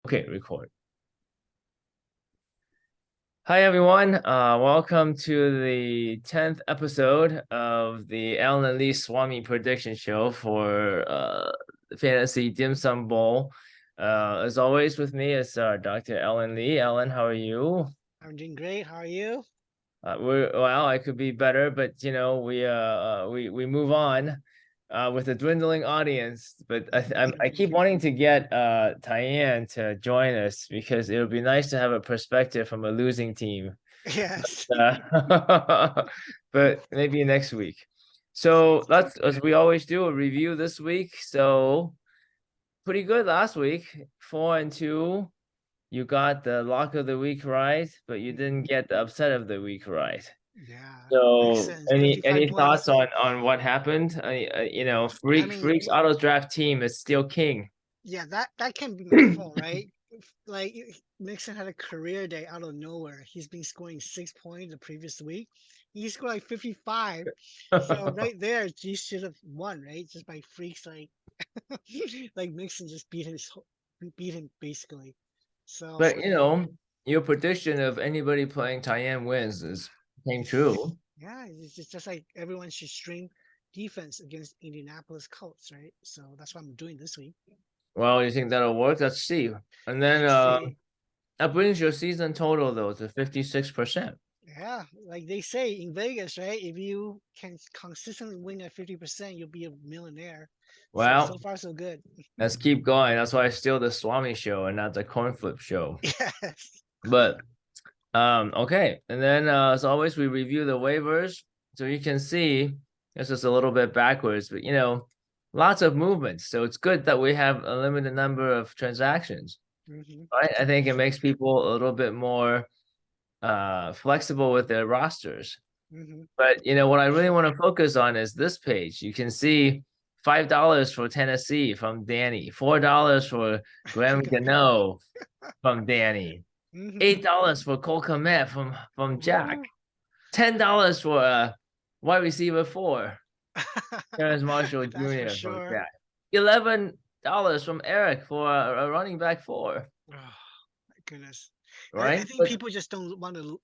Okay, record. Hi everyone. Welcome to the 10th episode of the Alan and Lee Swami prediction show for the Fantasy Dim Sum Bowl. As always, with me is Dr. Alan Lee. Alan, how are you? I'm doing great. How are you? Well, I could be better, but we move on with a dwindling audience. But I keep wanting to get Tyann to join us because it would be nice to have a perspective from a losing team. Yes. But maybe next week. So let's, as we always do, a review this week. So pretty good last week, 4-2. You got the lock of the week right, but you didn't get the upset of the week right. Yeah, makes So sense. any 55 thoughts points. on what happened? I mean, Freak's auto draft team is still king. yeah, that can't be my fault, right? Like Mixon had a career day out of nowhere. He's been scoring 6 points the previous week. He scored like 55. So right there, he should have won, right? Just by freaks like Mixon just beat him basically. So But your prediction of anybody playing Tyann wins is came true. yeah, it's just like everyone should stream defense against Indianapolis Colts, right? So that's what I'm doing this week. Well, you think that'll work? Let's see. And then Let's see. that brings your season total though to 56%. Yeah, like they say in Vegas, right? If you can consistently win at 50%, you'll be a millionaire. So Well, so far so good. let's keep going. That's why I still the Swami show and not the coin flip show. Yes. But okay. And then as always, we review the waivers. So you can see this is a little bit backwards, but lots of movements. So it's good that we have a limited number of transactions. Right? I think it makes people a little bit more flexible with their rosters. Mm-hmm. But what I really want to focus on is this page. You can see $5 for Tennessee from Danny, $4 for Graham Gano from Danny, Mm-hmm. $8 for Cole Kmet from Jack, Ooh. $10 for wide receiver 4, Terrence Marshall That's for Jr. from sure. Jack, $11 from Eric for a running back 4. Oh, my goodness. I Right? think But people just don't want to,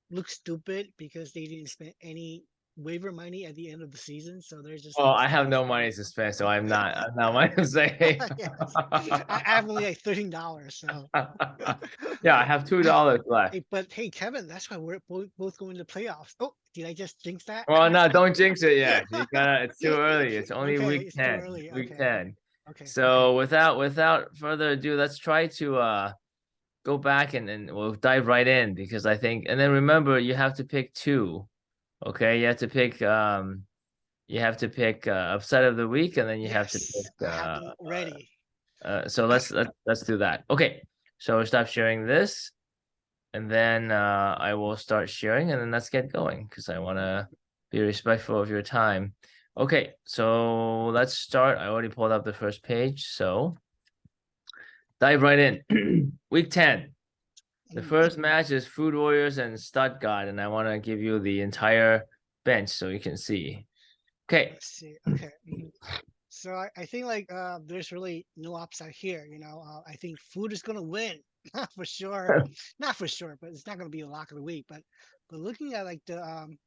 look stupid because they didn't spend any waiver money at the end of the season. So they're just well, like I have spending. no money to spend, so I'm not money to say. Yes. I have only like $13. So, Yeah, I have $2 left. hey, but hey, Kevin, that's why we're both going to playoffs. Oh, did I just jinx that? Well, no, don't jinx it yet. It's too early. It's only Okay, week it's too 10. early. Week Okay, 10. okay. So without further ado, let's try to go back and we'll dive right in because I think, and then remember you have to pick two. Okay, you have to pick upset of the week, and then you have to Yes, pick I have them ready. so let's do that. Okay, so stop sharing this, and then I will start sharing, and then let's get going because I want to be respectful of your time. Okay, so let's start. I already pulled up the first page, so dive right in. Week 10. The Mm, first match is Food Warriors and Stuttgart, and I want to give you the entire bench so you can see. Okay. let's see. Okay. So I think like there's really no upside here. I think food is gonna win, not for sure, not for sure, but it's not gonna be a lock of the week. But looking at like the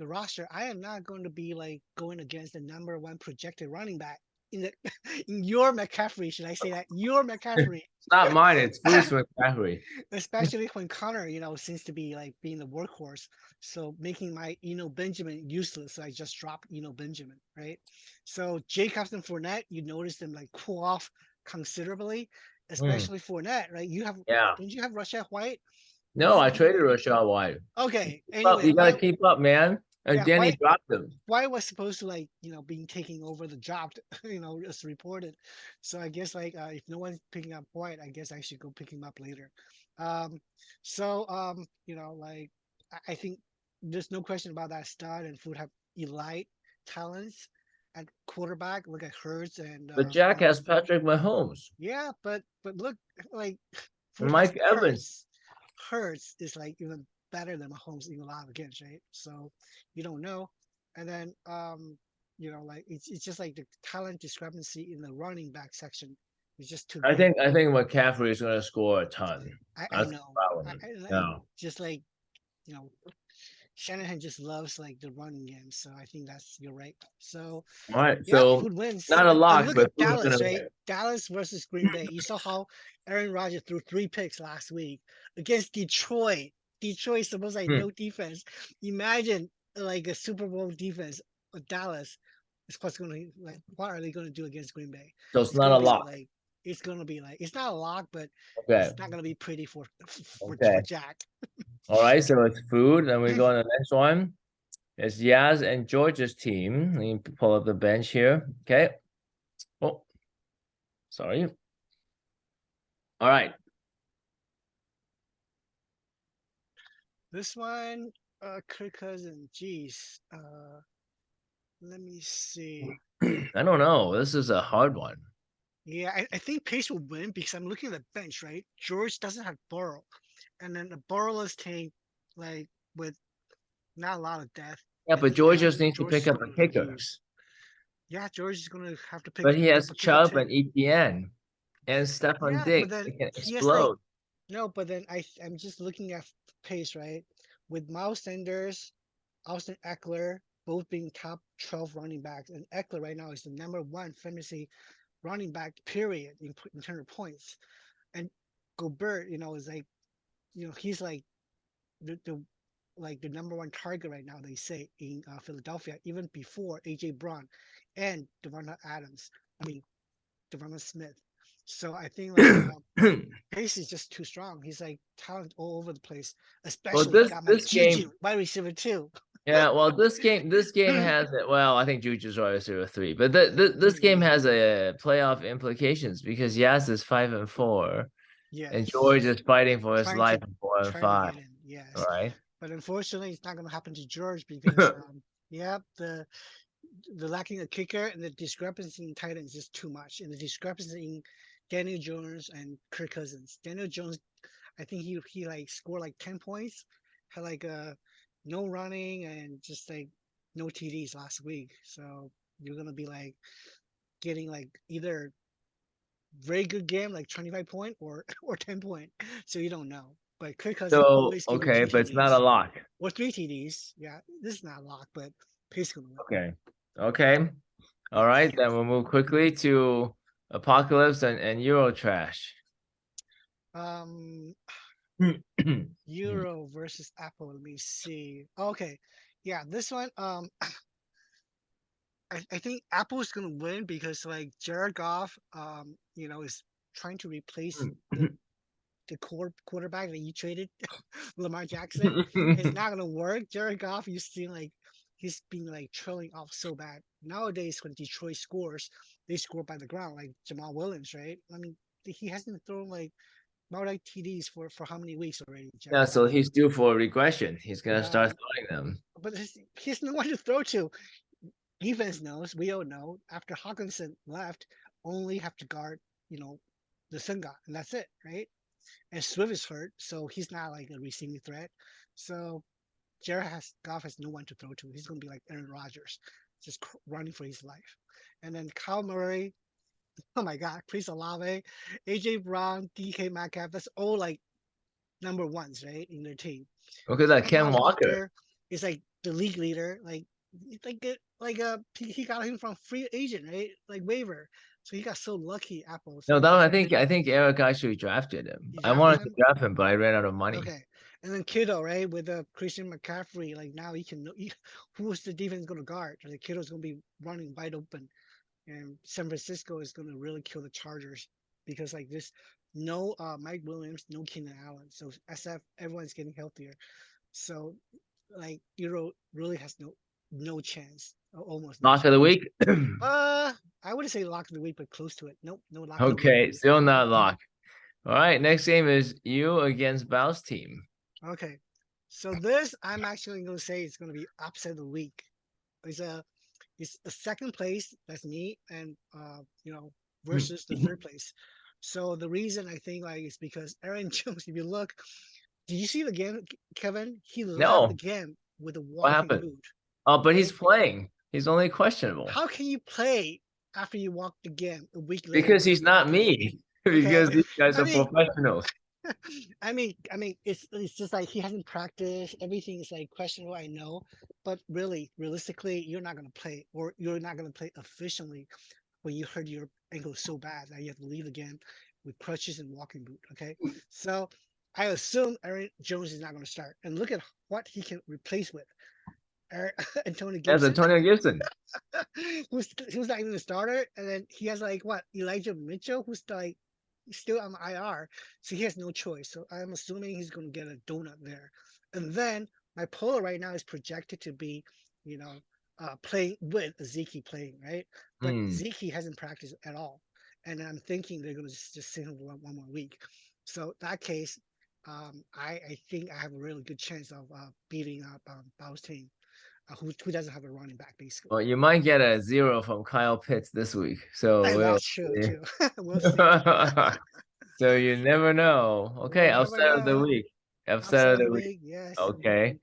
roster, I am not going to be like going against the number one projected running back in the in your McCaffrey. Should I say that your McCaffrey? It's not mine, it's Bruce McCaffrey. Especially when Connor, seems to be like being the workhorse. So making my Benjamin useless. So I just dropped Benjamin, right? So Jacobs and Fournette, you notice them like cool off considerably, Hmm. especially Fournette, right? Yeah. Don't you have Rashad White? No, I traded Rashad White. Okay. Well, Anyway, you gotta White, keep up, man. And yeah, Danny White dropped him. White was supposed to like being taking over the job, as reported. So I guess like if no one's picking up White, I guess I should go pick him up later. Um, like I think there's no question about that. Stud and Food have elite talents at quarterback. Look at Hurts and But Jack has Patrick Mahomes yeah, but look like and Food has Mike Evans. Hurts is like even better than Mahomes in a lot of games, right? So you don't know. And then like it's just like the talent discrepancy in the running back section It's just too I good. think McCaffrey is gonna score a ton. I That's the know. problem. And No. just like you know, Shanahan just loves like the running game. So I think that's you're right. So All right. yeah, So food wins. not a And lock, look but at who's gonna Dallas, right? win? Dallas versus Green Bay. You saw how Aaron Rodgers threw 3 picks last week against Detroit. Detroit supposed like Hmm. no defense. Imagine like a Super Bowl defense of Dallas. It's what's gonna like what are they gonna do against Green Bay? So it's It's not gonna a be lock. like it's gonna be like it's not a lock, but Okay. it's not gonna be pretty for Okay. Jack. All right. So it's food. Then we go on the next one. It's Yaz and George's team. Let me pull up the bench here. Okay. Oh, sorry. All right. This one, Kirk Cousins. Geez, let me see. I don't know. This is a hard one. Yeah, I think Pace will win because I'm looking at the bench, right? George doesn't have Burrow, and then a Burrowless tank, like with not a lot of depth, Yeah, and but then George just needs to George pick is up a gonna kicker. lose. Yeah, George is gonna have to But he pick up has a kicker Chubb and too. ETN and Stephon Yeah, but Diggs. then They can he has like explode. no, but then I'm just looking at Pace, right? With Miles Sanders, Austin Eckler, both being top 12 running backs, and Eckler right now is the #1 fantasy running back, period, in terms of points. And Gobert, is like, he's like the like the #1 target right now. They say in Philadelphia, even before AJ Brown and Devonta Adams. I mean Devonta Smith. So I think like Pace is just too strong. He's like talent all over the place. Well, Especially this got my this Juju game, wide receiver too. yeah. Well, this game has it. Well, I think Juju's wide receiver 3, but this game has a playoff implications because Yaz is 5-4, and George Yes, is fighting for his trying to life at four and trying to five. get in. All Yes, right. but unfortunately, it's not going to happen to George because yeah, the lacking a kicker and the discrepancy in tight ends is too much, and the discrepancy in Daniel Jones and Kirk Cousins. Daniel Jones, I think he like scored like 10 points, had like no running and just like no TDs last week. So you're gonna be like getting like either very good game like 25 point or 10 point. So you don't know. But Kirk Cousins So always give you okay, two but it's not a TDs lock. or 3 TDs. Yeah, this is not a lock, but Pace gonna win. Okay. Okay. All right. Then we'll move quickly to Apocalypse and Euro Trash. Um, Hmm. Euro versus Apple. Let me see. Okay, yeah, this one. I think Apple is gonna win because like Jared Goff, is trying to replace the quarterback that you traded, Lamar Jackson. It's not gonna work. Jared Goff, you see like he's been like trailing off so bad. Nowadays, when Detroit scores, they score by the ground, like Jamal Williams, right? I mean, he hasn't thrown like multi TDs for how many weeks already, Yeah, Jared so Goff. he's due for a regression. He's gonna Yeah, start throwing them. but he's no one to throw to. Defense knows, we all know. After Hawkinson left, only have to guard, you know, the Sunga, and that's it, right? And Swift is hurt, so he's not like a receiving threat. So Goff has no one to throw to. He's gonna be like Aaron Rodgers, just running for his life. And then Kyle Murray, oh my God, Chris Olave, AJ Brown, DK Metcalf, that's all like #1s, right, in their team. Look at that, Ken Kemba Walker. Walker is like the league leader. He got him from free agent, right? Like waiver. So he got so lucky, Apple. No, So that one, I think Eric actually drafted him. he I drafted wanted to him. draft him, but I ran out of money. Okay. And then Kittle, right? With Christian McCaffrey, like now who's the defense going to guard? Like Kittle's going to be running wide open, and San Francisco is going to really kill the Chargers because like this, no Mike Williams, no Keenan Allen. So SF, everyone's getting healthier. So like Euro really has no chance, almost no Lock of the chance. week. Uh, I wouldn't say lock of the week, but close to it. Nope, no lock of the week. Okay, still not lock. All right, next game is you against Bao's team. Okay, so this I'm actually going to say it's going to be upset of the week. It's a it's a second place, that's me, and versus the third place. So the reason I think like is because Aaron Jones. If you look, did you see the game, Kevin? He left the No, game with a what walking happened? boot, Oh, but he's right? playing. He's only questionable. How can you play? after you walked again a week later. Because he's not me. Okay, Because these guys I are mean, professionals. it's just like he hasn't practiced. Everything is like questionable. I know, but really, realistically, you're not gonna play, or you're not gonna play efficiently when you hurt your ankle so bad that you have to leave again with crutches and walking boot. Okay, so I assume Aaron Jones is not gonna start. And look at what he can replace with. Antonio That's Gibson, Antonio Gibson. who's not even a starter, and then he has like what Elijah Mitchell, who's like still on IR, so he has no choice. So I'm assuming he's going to get a donut there. And then my polar right now is projected to be, you know, playing with Zeke playing, right? But Hmm. Zeke hasn't practiced at all, and I'm thinking they're going to just sit him one more week. So that case, I think I have a really good chance of beating up Bao's team, who doesn't have a running back basically. Well, you might get a 0 from Kyle Pitts this week. So And we'll that's true see. too. We'll see. So you never know. Okay, We'll never upset of the know. week. Upset Upset of of the the week. week, yes. Okay.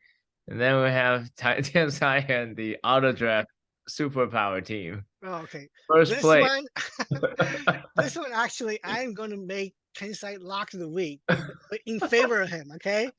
And then we have Tim Zion, the auto draft superpower team. Oh, okay. First This place. one, this one actually, I'm going to make Kenside lock of the week in favor of him. Okay,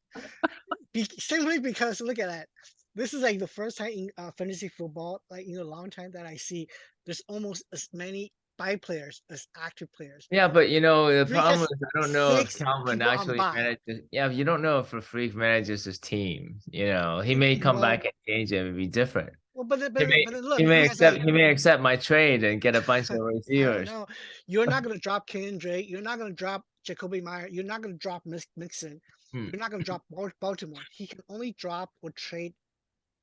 simply because look at that. This is like the first time in fantasy football, like in a long time, that I see there's almost as many buy players as active players. Yeah, but the Freak problem has is I don't know if 6 Calvin people on actually buy. manages. Yeah, you don't know if a freak manages his team. He may come Well, back and change it and be different. well, but then, He may but then he look, may he has accept like he may accept my trade and get a bunch of I don't receivers. know. You're not going to drop Kendrick. You're not going to drop Jacoby Meyer. You're not going to drop Mixon. Hmm. You're not going to drop Baltimore. He can only drop or trade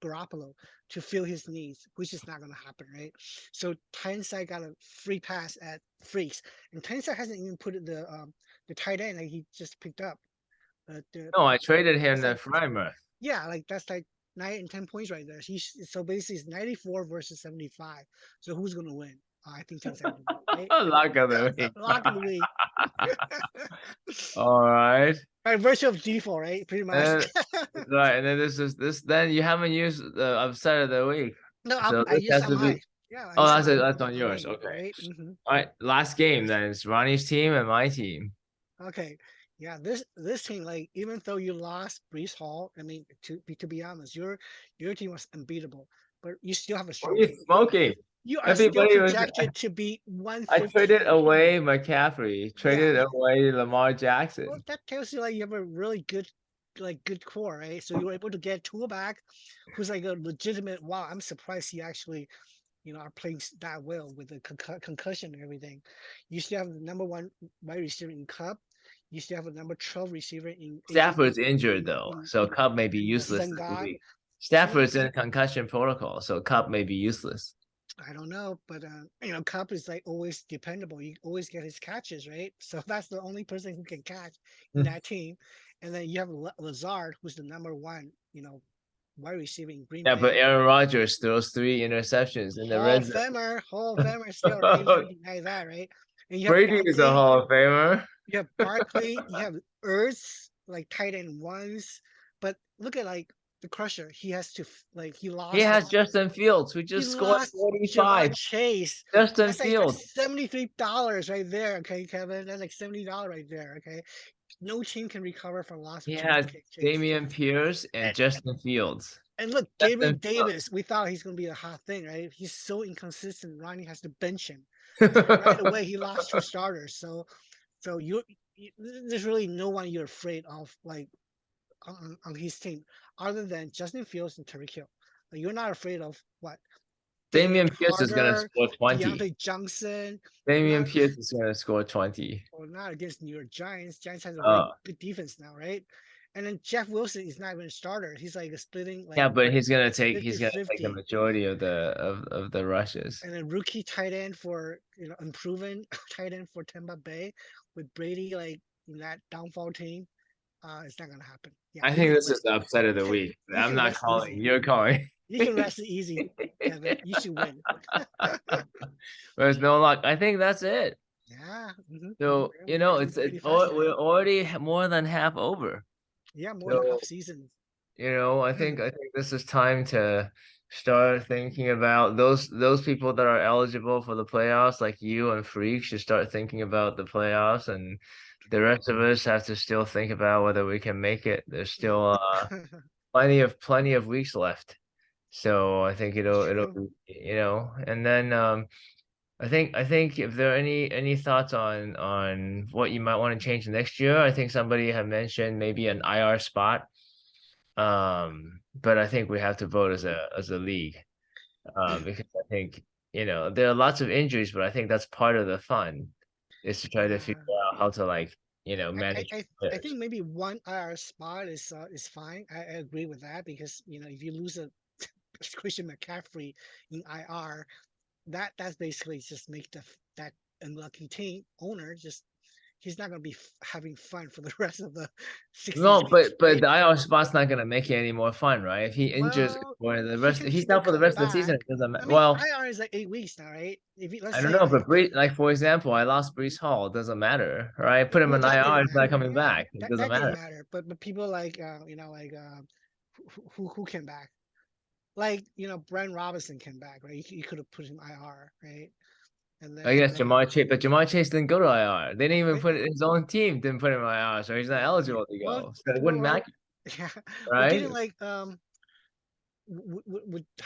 Garoppolo to fill his needs, which is not going to happen, right? So Tyneside got a free pass at Freaks, and Tyneside hasn't even put the tight end that he just picked up. No, I traded him That's the like Freimer. yeah, like that's like 9 and 10 points right there. So basically it's 94 versus 75. So who's going to win? I think Tyneside will win, right? Luck of the week. Lock of the week. All right. By virtue of default, right? Pretty much. And right, and then this is this. Then you haven't used the upset of the week, No, so I this used has on to be. mine. Yeah, I Oh, used that's it. mine That's on on yours. me, Okay. right? All right. Last game then. It's Ronnie's team and my team. Okay. Yeah, this team, like even though you lost Brees Hall, I mean, to be honest, your team was unbeatable, but you still have a What are strong you team. smoking? You are still Everybody was. projected to be I 115. traded away McCaffrey. Yeah, Traded away Lamar well, Jackson. that tells you like you have a really good, like good core, right? So you were able to get Tua back, who's like a legitimate. Wow, I'm surprised he actually are playing that well with the concussion and everything. You still have the number one wide receiver in Cup. You still have a number 12 receiver in AJ Stafford's injured though, so Cup may be in the useless Sun this God. week. Well, Stafford's in concussion protocol, so Cup may be useless. I don't know, but Cup is like always dependable. You always get his catches, right? So that's the only person who can catch in that team. And then you have Lazard, who's the number one, wide receiver in Green Yeah, but Bay. Aaron Rodgers throws 3 interceptions in the red zone. Hall of Famer still, right? You can't deny that, right? And you have Brady is a Barkley, Hall of Famer. you have Barkley, you have Ertz, like tight end ones. But look at like the Crusher. He has to like He has Justin Fields, who he just scored lost Jamar 45. Chase. Justin That's like Fields. $73 right there, okay, Kevin. That's like $70 right there, okay. No team can recover from loss of He Jamar has Chase. Damian Pierce and And, Justin Fields. and look, Gabriel Justin Davis, we thought he's gonna be a hot thing, right? He's so inconsistent. Ronnie has to bench him. So right Fields. away he lost 2 starters. So there's really no one you're afraid of, like on his team, other than Justin Fields and Tyreek Hill. Like, you're not afraid of what Jalen Damian Pierce is going to Carter, score 20. Deontay Johnson. You're Damian not Pierce is going to score 20. or not against New York Giants. Giants has a very Uh, good defense now, right? And then Jeff Wilson is not even a starter. He's like a splitting yeah, like but he's gonna take the 50-50. majority of the rushes. And a rookie tight end for unproven tight end for Tampa Bay with Brady like in that downfall team. It's not gonna happen. Yeah, I you think can this is rest. the upset of You the can week. you I'm can not rest calling. easy. You're calling. You can rest easy, Kevin. You should win. There's no luck. I think that's it. Yeah. So We're pretty fast we're today. already more than half over. Yeah, more than half So season. I think this is time to start thinking about those people that are eligible for the playoffs, like you and Freak, should start thinking about the playoffs, and the rest of us have to still think about whether we can make it. There's Yep. still plenty of weeks left. So I think That's it'll true. be, and then I think if there are any thoughts on what you might want to change next year, I think somebody had mentioned maybe an IR spot. But I think we have to vote as a league. Because I think, there are lots of injuries, but I think that's part of the fun is to try to figure Yeah. out how to, like, I, I, manage I I players. think maybe one IR spot is fine. I agree with that because if you lose a Christian McCaffrey in IR, that's basically just make that unlucky team owner just he's not gonna be having fun for the rest of the 16 No, games, but right? the IR spot's not gonna make it any more fun, right? If he injures Well, for the he rest, can if he's still out for the come rest of the season, back. it doesn't I matter. mean, Well, IR is like 8 weeks now, right? If you, let's I don't say know, like but like for example, I lost Brees Hall. It doesn't matter, right? Put him well, in that IR, didn't it's not matter. coming Yeah, back. It that doesn't that didn't matter. matter. But people like who came back? Like Brian Robinson came back, right? You could have put him IR, right? And I then guess then Jamar Chase, but Jamar Chase didn't go to IR. They didn't even right? put his own team didn't put him in IR, so he's not Yeah. eligible to Well, go. So it well, wouldn't well, matter, yeah. Well, right? didn't like how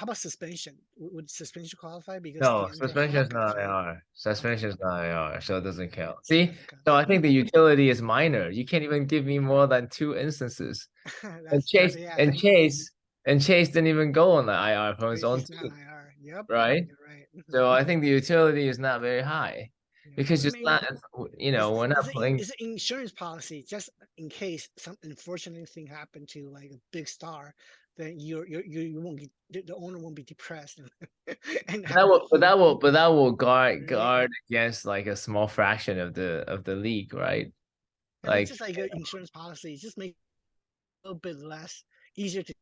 about suspension? Would suspension qualify because No, DeAndre suspension is Hopkins, not right? IR. Okay, Suspension is not IR, so it doesn't okay, count. See, doesn't count. so I think the utility is minor. You can't even give me more than two instances. And That Chase yeah. and Chase and Chase didn't even go on the IR from his Chase own is not team, IR. Yep, right? you're right. So I think the utility is not very high Yeah, because I just mean, not, we're not playing. is it insurance policy just in case some unfortunate thing happened to like a big star, then you won't get the owner won't be depressed and But that have will, but that will, but that will right. guard against like a small fraction of the league, right? I mean, Like, just like an insurance policy, just make it a little bit less easier to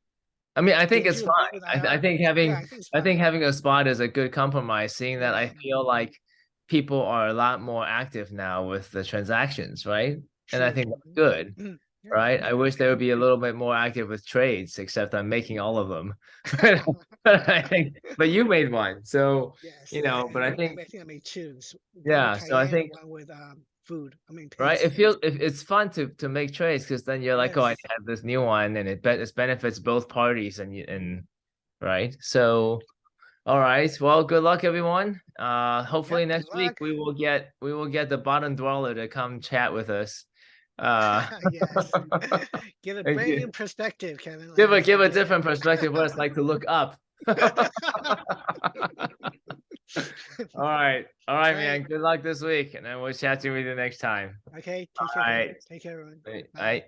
I mean, I think get it's you fine. a bid with I IR. think Yeah, I think it's I think fine. having a spot is a good compromise, seeing that I Yeah, feel like people are a lot more active now with the transactions, right? And I true. think that's good, Yeah. right? I wish they would be a little bit more active with trades, except I'm making all of them. But I think, but you made one, so Yes, but I I think, think I made two. One with yeah. tight So I end, think, one with food. I mean right, pace. if it's fun to make trades because then you're like, oh, I Yes. have this new one, and it benefits both parties, and right. So all right. Well, good luck, everyone. Hopefully Yep. Good next week luck. we will get the bottom dweller to come chat with us. Uh, Yes. Give a and brand new perspective, Kevin. give a different perspective what it's like to look up. All All right, right. man. Good luck this week, and then we'll chat to you next time. Okay. All Take care, Kevin. right, Take care, everyone. all Bye. right.